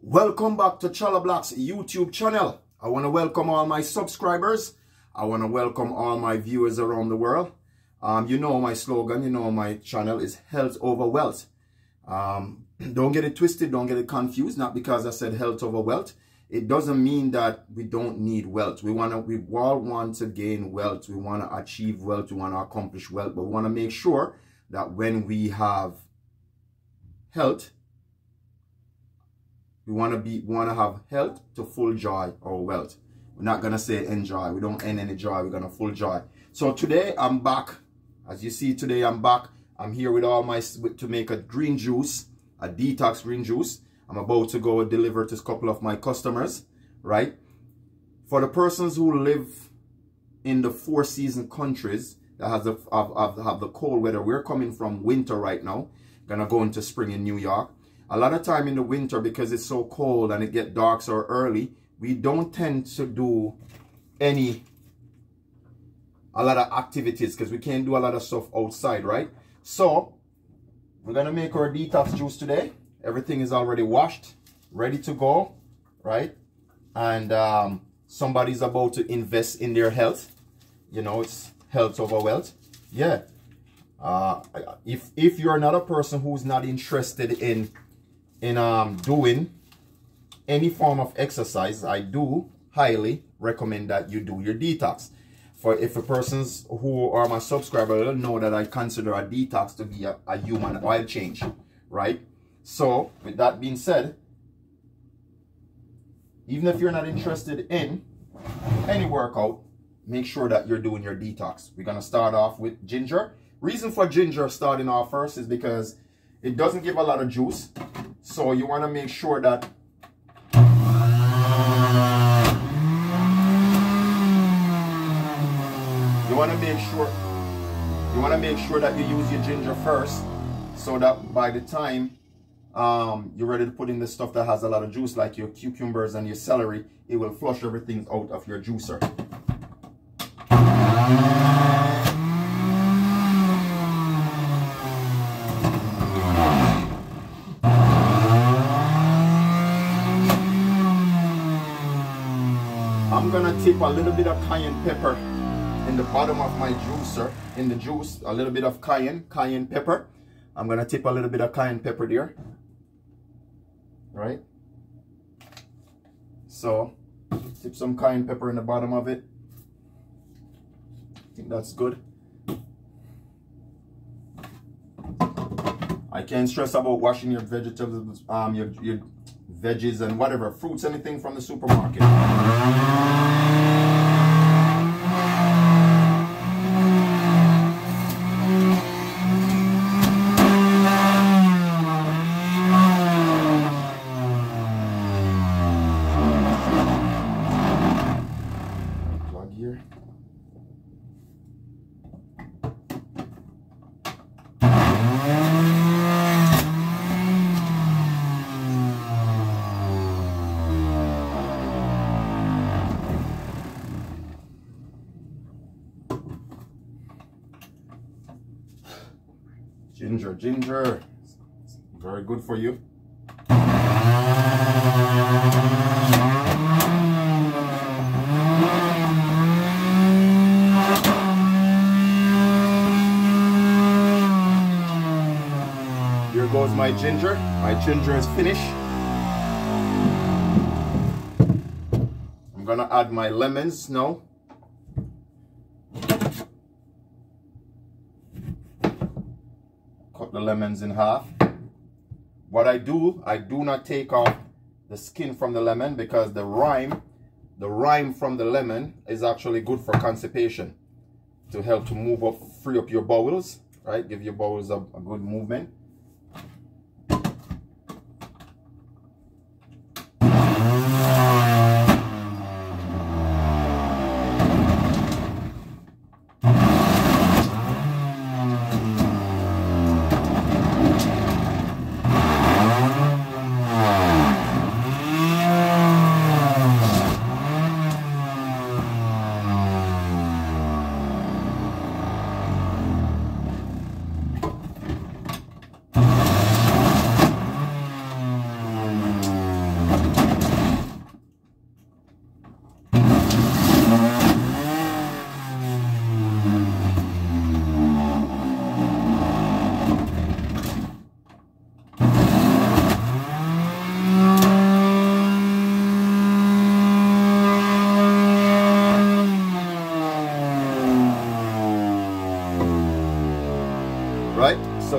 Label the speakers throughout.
Speaker 1: Welcome back to Chala Black's YouTube channel. I want to welcome all my subscribers. I want to welcome all my viewers around the world. You know my slogan, you know my channel is health over wealth. Don't get it twisted, don't get it confused. Not because I said health over wealth. It doesn't mean that we don't need wealth. We all want to gain wealth. We want to achieve wealth. We want to accomplish wealth. But we want to make sure that when we have health, we want to have health to full joy or wealth. We're not going to say enjoy. We don't end any joy. We're going to full joy. So today I'm back. As you see, today I'm back. I'm here with to make a green juice, a detox green juice. I'm about to go deliver to a couple of my customers, right? For the persons who live in the four-season countries that have the cold weather, we're coming from winter right now. Gonna go into spring in New York. A lot of time in the winter, because it's so cold and it gets dark so early, we don't tend to do a lot of activities because we can't do a lot of stuff outside, right? So we're gonna make our detox juice today. Everything is already washed, ready to go, right? And somebody's about to invest in their health. You know, it's health over wealth. Yeah. If you're not a person who's not interested in doing any form of exercise, I do highly recommend that you do your detox. If a persons who are my subscriber know that I consider a detox to be a human oil change, right? So with that being said, even if you're not interested in any workout, make sure that you're doing your detox. We're going to start off with ginger. Reason for ginger starting off first is because it doesn't give a lot of juice. So you want to make sure that you want to make sure that you use your ginger first, so that by the time you're ready to put in the stuff that has a lot of juice, like your cucumbers and your celery, it will flush everything out of your juicer. I'm gonna tip a little bit of cayenne pepper in the bottom of my juicer, in the juice, a little bit of cayenne pepper. I'm gonna tip a little bit of cayenne pepper there, right? So tip some cayenne pepper in the bottom of it. I think that's good. I can't stress about washing your vegetables, your veggies and whatever, fruits, anything from the supermarket. Plug here. Ginger, very good for you. Here goes my ginger. My ginger is finished. I'm gonna add my lemons now. Cut the lemons in half. What I do not take off the skin from the lemon, because the rind from the lemon is actually good for constipation, to help to move up, free up your bowels, right? Give your bowels a good movement.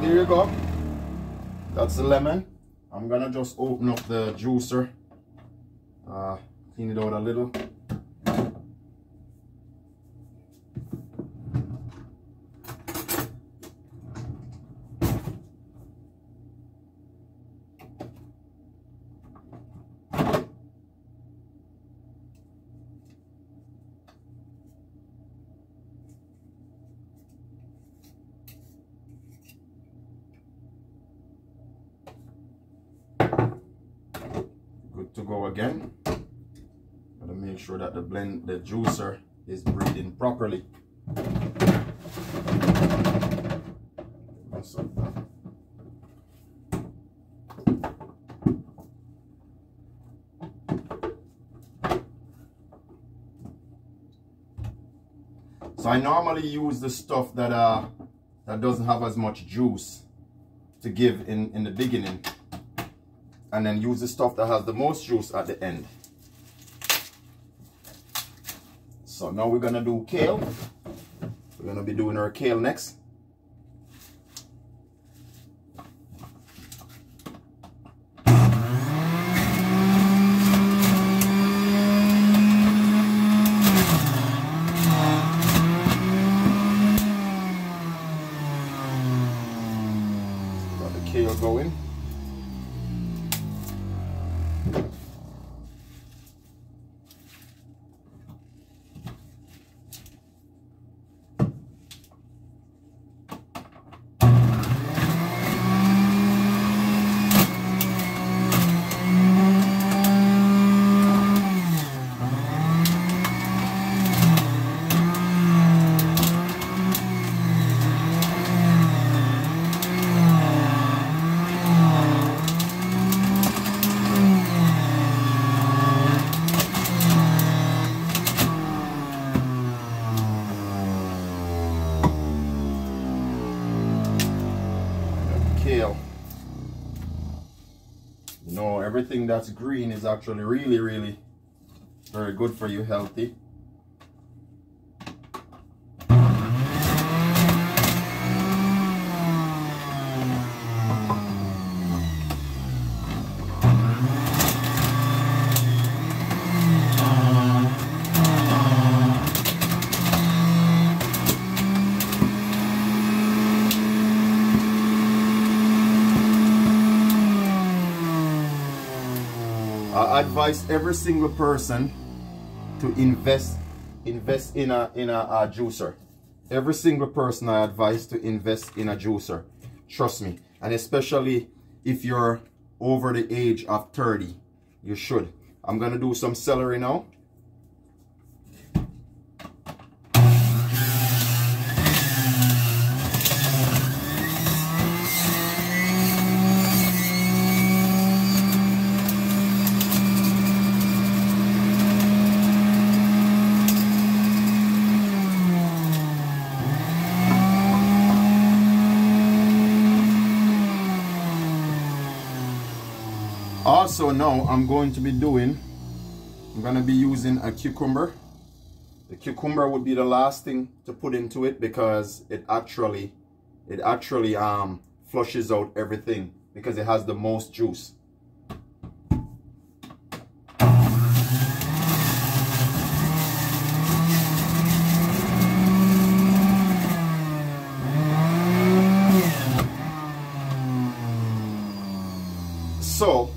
Speaker 1: there you go. That's the lemon. I'm gonna just open up the juicer, clean it out a little. To go again. Gotta make sure that the juicer is breathing properly. So I normally use the stuff that that doesn't have as much juice to give in the beginning, and then use the stuff that has the most juice at the end. So now we're gonna do kale. We're gonna be doing our kale next. Got the kale going. Kale. You know, everything that's green is actually really very good for you, healthy. I advise every single person to invest in a juicer. Every single person I advise to invest in a juicer. Trust me. And especially if you're over the age of 30, you should. I'm gonna do some celery now. Also now I'm going to be using a cucumber. The cucumber would be the last thing to put into it because it actually flushes out everything because it has the most juice. So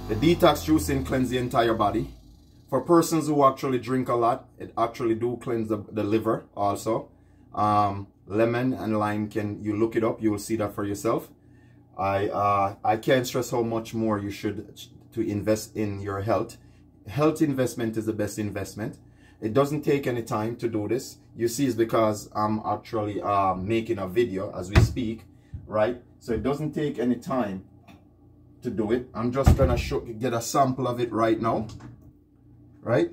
Speaker 1: the detox juicing cleanses the entire body. For persons who actually drink a lot, it actually do cleanse the liver also. Lemon and lime, you look it up, you will see that for yourself. I can't stress how much more you should to invest in your health. Health investment is the best investment. It doesn't take any time to do this. You see, it's because I'm actually making a video as we speak, right? So it doesn't take any time to do it. I'm just gonna get a sample of it right now, right?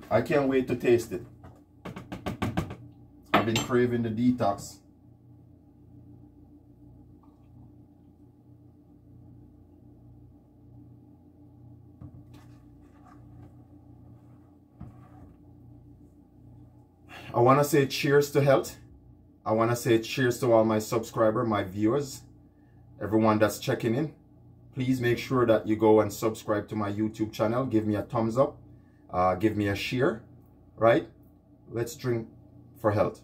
Speaker 1: I can't wait to taste it. I've been craving the detox. I want to say cheers to health. I want to say cheers to all my subscribers, my viewers, everyone that's checking in. Please make sure that you go and subscribe to my YouTube channel. Give me a thumbs up. Give me a share. Right? Let's drink for health.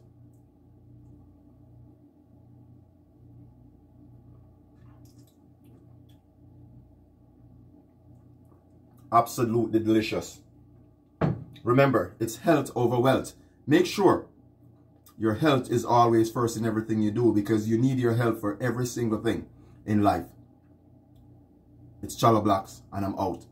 Speaker 1: Absolutely delicious. Remember, it's health over wealth. Make sure your health is always first in everything you do, because you need your health for every single thing in life. It's Chala Blacks, and I'm out.